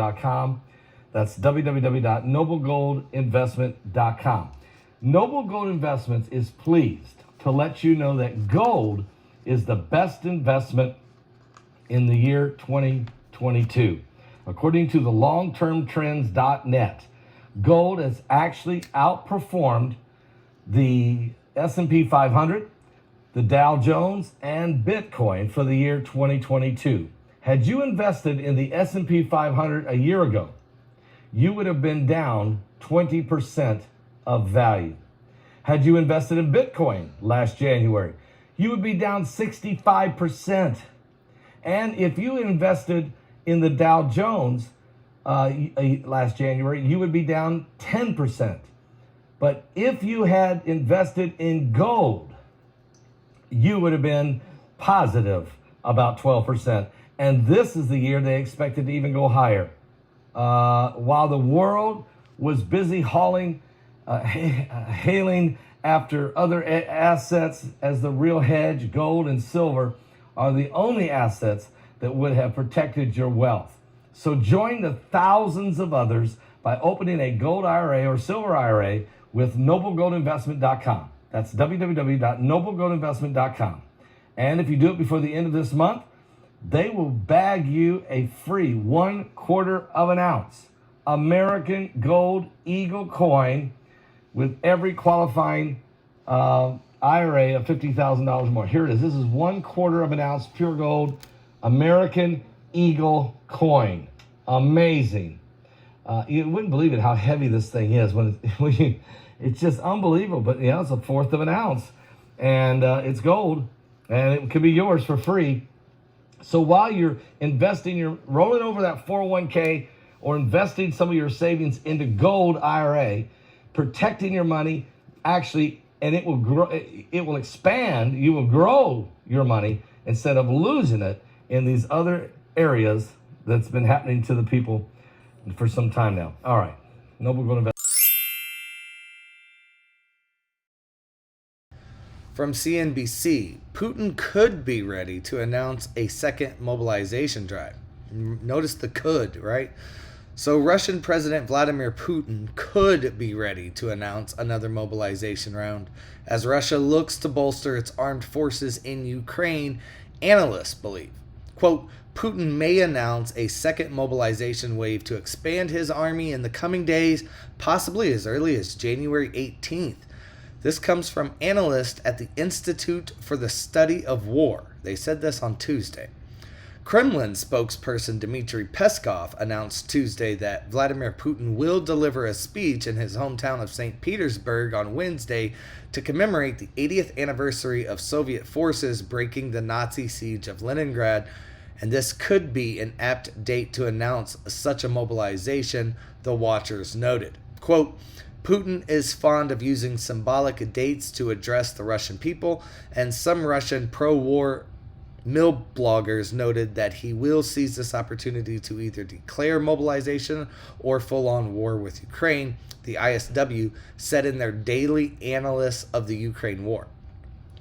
www.noblegoldinvestment.com. That's www.noblegoldinvestment.com. Noble Gold Investments is pleased to let you know that gold is the best investment in the year 2022. According to the longtermtrends.net, gold has actually outperformed the S&P 500, the Dow Jones, and Bitcoin for the year 2022. Had you invested in the S&P 500 a year ago, you would have been down 20% of value. Had you invested in Bitcoin last January, you would be down 65%. And if you invested in the Dow Jones last January, you would be down 10%. But if you had invested in gold, you would have been positive about 12%. And this is the year they expected to even go higher. While the world was busy hailing after other assets as the real hedge, gold and silver are the only assets that would have protected your wealth. So join the thousands of others by opening a gold IRA or silver IRA with noblegoldinvestment.com. That's www.noblegoldinvestment.com. And if you do it before the end of this month, they will bag you a free 1/4 of an ounce American Gold Eagle coin with every qualifying IRA of $50,000 more. Here it is. This is 1/4 of an ounce pure gold American Eagle coin. Amazing. You wouldn't believe it how heavy this thing is it's just unbelievable. But yeah, it's 1/4 of an ounce, and it's gold, and it could be yours for free. So while you're investing, you're rolling over that 401k or investing some of your savings into gold IRA, protecting your money, actually, and it will grow, it will expand, you will grow your money instead of losing it in these other areas that's been happening to the people for some time now. All right, Noble Gold Investment. From CNBC, Putin could be ready to announce a second mobilization drive. Notice the could, right? So Russian President Vladimir Putin could be ready to announce another mobilization round as Russia looks to bolster its armed forces in Ukraine, analysts believe. Quote, Putin may announce a second mobilization wave to expand his army in the coming days, possibly as early as January 18th. This comes from analysts at the Institute for the Study of War. They said this on Tuesday. Kremlin spokesperson Dmitry Peskov announced Tuesday that Vladimir Putin will deliver a speech in his hometown of St. Petersburg on Wednesday to commemorate the 80th anniversary of Soviet forces breaking the Nazi siege of Leningrad, and this could be an apt date to announce such a mobilization, the watchers noted. Quote, Putin is fond of using symbolic dates to address the Russian people, and some Russian pro-war mill bloggers noted that he will seize this opportunity to either declare mobilization or full-on war with Ukraine, the ISW said in their daily analysis of the Ukraine war.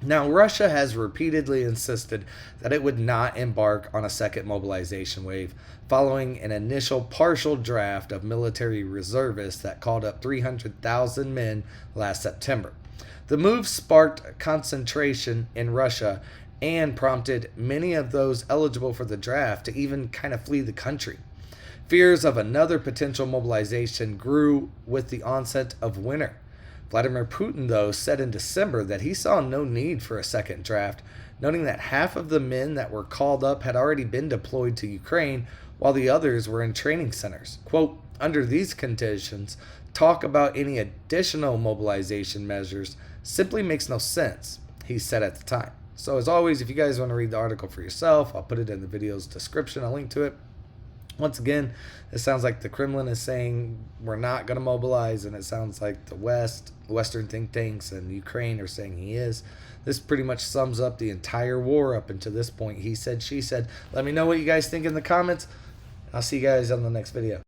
Now, Russia has repeatedly insisted that it would not embark on a second mobilization wave following an initial partial draft of military reservists that called up 300,000 men last September. The move sparked concentration in Russia and prompted many of those eligible for the draft to even kind of flee the country. Fears of another potential mobilization grew with the onset of winter. Vladimir Putin, though, said in December that he saw no need for a second draft, noting that half of the men that were called up had already been deployed to Ukraine, while the others were in training centers. Quote, under these conditions, talk about any additional mobilization measures simply makes no sense, he said at the time. So as always, if you guys want to read the article for yourself, I'll put it in the video's description. I'll link to it. Once again, it sounds like the Kremlin is saying we're not going to mobilize, and it sounds like the Western think tanks and Ukraine are saying he is. This pretty much sums up the entire war up until this point. He said, she said. Let me know what you guys think in the comments. I'll see you guys on the next video.